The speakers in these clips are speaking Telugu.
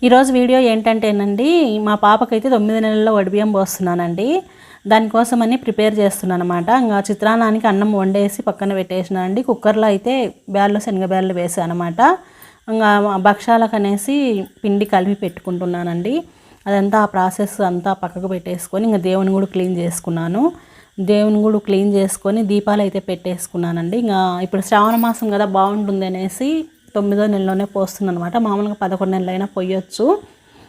ఈరోజు వీడియో ఏంటంటేనండి, మా పాపకైతే 9 నెలల్లో వడిబియ్యం పోస్తున్నానండి. దానికోసమని ప్రిపేర్ చేస్తున్నాను అనమాట. ఇంకా చిత్రాన్నానికి అన్నం వండేసి పక్కన పెట్టేసినానండి. కుక్కర్లో అయితే బ్యాళ్ళు శనగబ్యాళ్ళు వేసాను అనమాట. ఇంకా భక్షాలకు అనేసి పిండి కలిపి పెట్టుకుంటున్నానండి. అదంతా ఆ ప్రాసెస్ అంతా పక్కకు పెట్టేసుకొని ఇంకా దేవుని కూడా క్లీన్ చేసుకున్నాను. దేవుని కూడా క్లీన్ చేసుకొని దీపాలు అయితే పెట్టేసుకున్నానండి. ఇంకా ఇప్పుడు శ్రావణ మాసం కదా, బాగుంటుంది అనేసి 9వ నెలలోనే పోస్తున్నాను అనమాట. మామూలుగా 11 నెలలైనా పోయొచ్చు.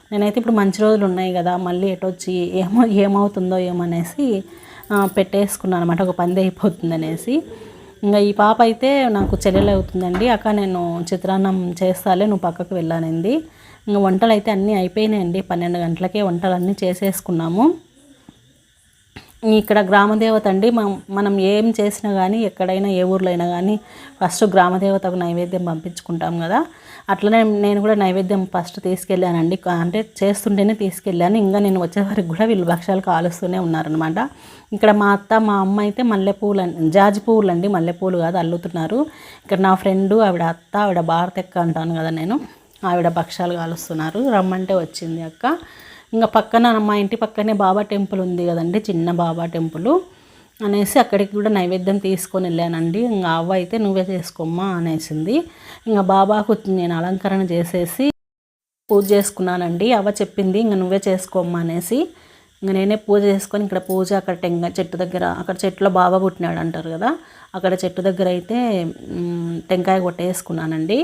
నేనైతే ఇప్పుడు మంచి రోజులు ఉన్నాయి కదా, మళ్ళీ ఎటొచ్చి ఏమవుతుందో ఏమనేసి పెట్టేసుకున్నాను అనమాట. ఒక పంది అయిపోతుంది అనేసి. ఇంకా ఈ పాప అయితే నాకు చెల్లెలు అవుతుందండి. అక్క నేను చిత్రాన్నం చేస్తాలే, నువ్వు పక్కకు వెళ్ళానండి. ఇంకా వంటలు అయితే అన్నీ అయిపోయినాయండి. 12 గంటలకే వంటలన్నీ చేసేసుకున్నాము. ఇక్కడ గ్రామదేవత అండి. మనం ఏం చేసినా కానీ, ఎక్కడైనా ఏ ఊర్లో అయినా కానీ ఫస్ట్ గ్రామదేవతకు నైవేద్యం పంపించుకుంటాం కదా. అట్లనే నేను కూడా నైవేద్యం ఫస్ట్ తీసుకెళ్ళానండి. అంటే చేస్తుంటేనే తీసుకెళ్ళాను. ఇంకా నేను వచ్చేసరికి కూడా వీళ్ళు భక్షాలు కాలుస్తూనే ఉన్నారనమాట. ఇక్కడ మా అత్త మా అమ్మ అయితే మల్లెపూలు జాజి పువ్వులు అండి, మల్లెపూలు కాదు, అల్లుతున్నారు. ఇక్కడ నా ఫ్రెండు ఆవిడ అత్త, ఆవిడ భారతెక్క అంటాను కదా నేను, ఆవిడ భక్షాలు కాలుస్తున్నారు. రమ్మంటే వచ్చింది అక్క. ఇంకా పక్కన మా ఇంటి పక్కనే బాబా టెంపుల్ ఉంది కదండి, చిన్న బాబా టెంపుల్ అనేసి అక్కడికి కూడా నైవేద్యం తీసుకొని వెళ్ళానండి. ఇంకా అవ్వ అయితే నువ్వే చేసుకోమ్మా అనేసింది. ఇంకా బాబాకు నేను అలంకరణ చేసేసి పూజ చేసుకున్నానండి. అవ్వ చెప్పింది ఇంకా నువ్వే చేసుకోమ్మా అనేసి. ఇంకా నేనే పూజ చేసుకొని ఇక్కడ పూజ అక్కడ చెట్టు దగ్గర, అక్కడ చెట్టులో బాబా పుట్టినాడు అంటారు కదా, అక్కడ చెట్టు దగ్గర అయితే టెంకాయ కొట్టేసుకున్నానండి.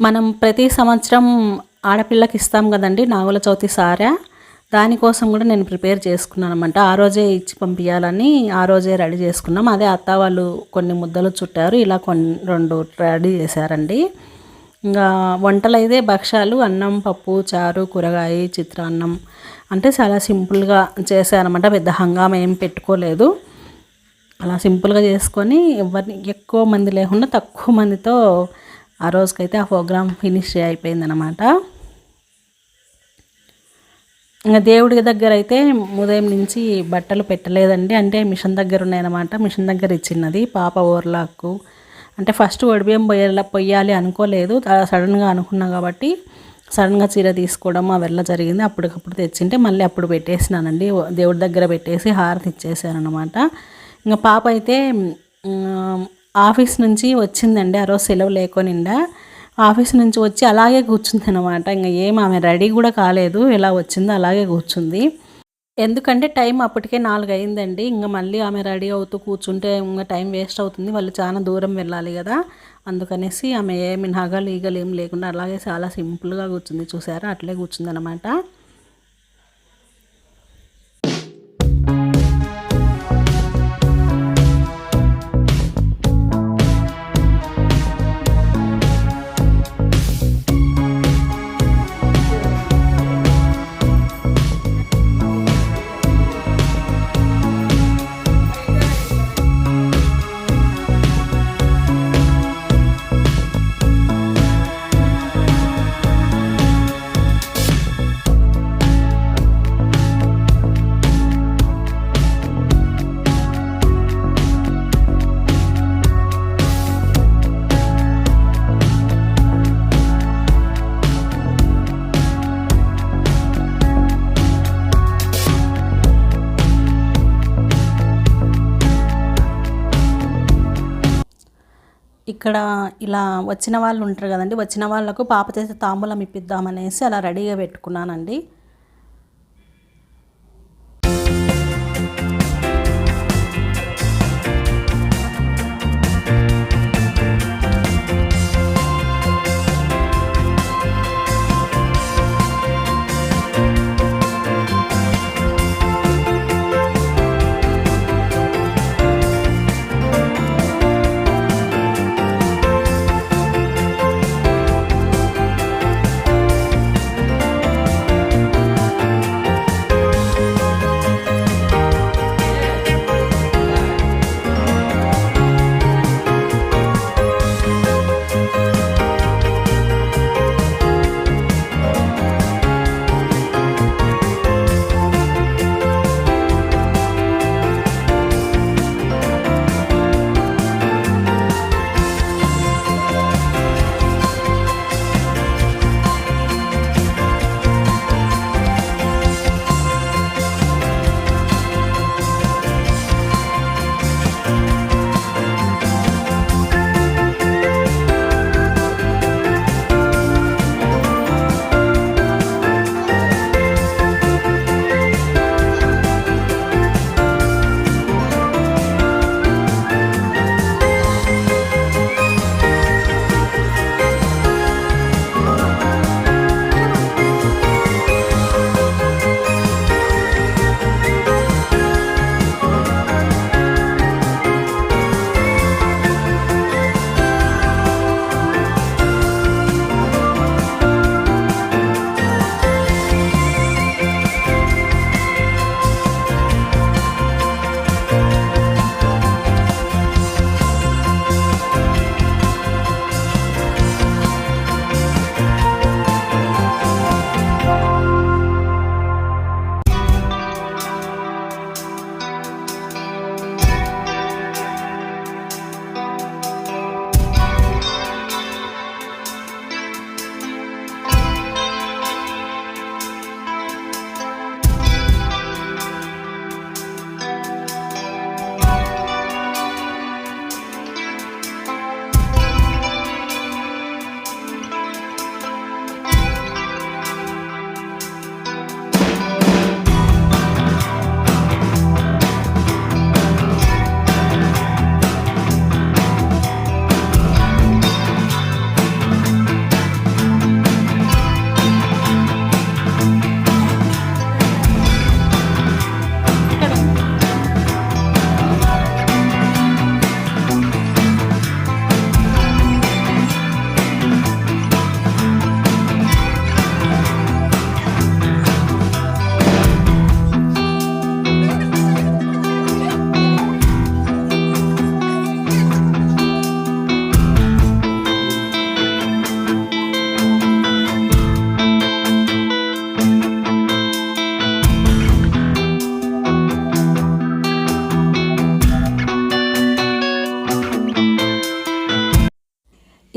మనం ప్రతి సంవత్సరం ఆడపిల్లకి ఇస్తాం కదండి నాగుల చవితి సారా, దానికోసం కూడా నేను ప్రిపేర్ చేసుకున్నాను అనమాట. ఆ రోజే ఇచ్చి పంపించాలని ఆ రోజే రెడీ చేసుకున్నాం. అదే అత్త వాళ్ళు కొన్ని ముద్దలు చుట్టారు, ఇలా 2 రెడీ చేశారండి. ఇంకా వంటలు అయితే భక్షాలు, అన్నం, పప్పు, చారు, కూరగాయ, చిత్రాన్నం, అంటే చాలా సింపుల్గా చేశానమాట. పెద్ద హంగామా ఏం పెట్టుకోలేదు. అలా సింపుల్గా చేసుకొని ఎవరిని ఎక్కువ మంది లేకుండా తక్కువ మందితో ఆ రోజుకైతే ఆ ప్రోగ్రామ్ ఫినిష్ అయిపోయిందనమాట. ఇంకా దేవుడి దగ్గర అయితే ఉదయం నుంచి బట్టలు పెట్టలేదండి. అంటే మిషన్ దగ్గర ఉన్నాయన్నమాట. మిషన్ దగ్గర ఇచ్చినది పాప ఓర్లాకు. అంటే ఫస్ట్ వడిబియ్యం పొయ్యాలి అనుకోలేదు, సడన్గా అనుకున్నా కాబట్టి సడన్గా చీర తీసుకోవడం అవెల్లా జరిగింది. అప్పటికప్పుడు తెచ్చింటే మళ్ళీ అప్పుడు పెట్టేసినానండి. దేవుడి దగ్గర పెట్టేసి హారతి ఇచ్చేసాను అనమాట. ఇంకా పాప అయితే ఆఫీస్ నుంచి వచ్చిందండి. ఆ రోజు సెలవు లేకొనిండా. ఆఫీస్ నుంచి వచ్చి అలాగే కూర్చుంది అనమాట. ఇంకా ఆమె రెడీ కూడా కాలేదు, ఎలా వచ్చిందో అలాగే కూర్చుంది. ఎందుకంటే టైం అప్పటికే 4 అయిందండి. ఇంకా మళ్ళీ ఆమె రెడీ అవుతూ కూర్చుంటే ఇంకా టైం వేస్ట్ అవుతుంది. వాళ్ళు చాలా దూరం వెళ్ళాలి కదా, అందుకనేసి ఆమె ఏమి నగలు ఈగలు ఏం లేకుండా అలాగే చాలా సింపుల్గా కూర్చుంది. చూసారా, అట్లే కూర్చుంది అనమాట. ఇక్కడ ఇలా వచ్చిన వాళ్ళు ఉంటారు కదండి, వచ్చిన వాళ్ళకు పాప చేసే తాంబూలం ఇప్పిద్దామనేసి అలా రెడీగా పెట్టుకున్నానండి.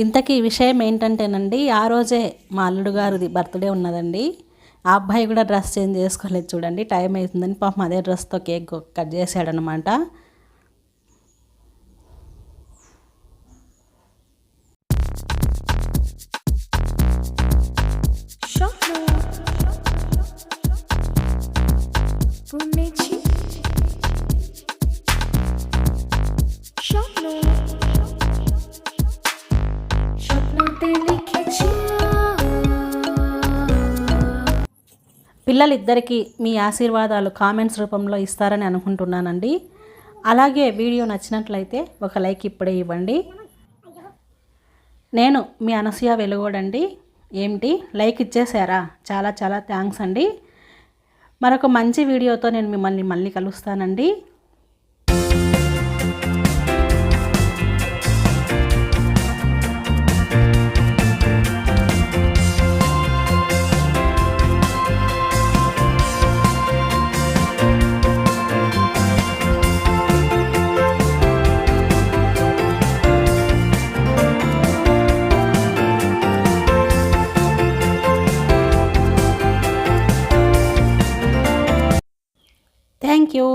ఇంతకీ విషయం ఏంటంటేనండి, ఆ రోజే మా అల్లుడు గారిది బర్త్డే ఉన్నదండి. ఆ అబ్బాయి కూడా డ్రెస్ చేంజ్ చేసుకోలేదు చూడండి, టైం అవుతుందని పాపం అదే డ్రెస్తో కేక్ కట్ చేశాడనమాట. పిల్లలిద్దరికీ మీ ఆశీర్వాదాలు కామెంట్స్ రూపంలో ఇస్తారని అనుకుంటున్నానండి. అలాగే వీడియో నచ్చినట్లయితే ఒక లైక్ ఇప్పుడే ఇవ్వండి. నేను మీ అనసూయ వెలుగోడండి. ఏమిటి లైక్ ఇచ్చేసారా? చాలా చాలా థ్యాంక్స్ అండి. మరొక మంచి వీడియోతో నేను మిమ్మల్ని మళ్ళీ కలుస్తానండి. Thank you.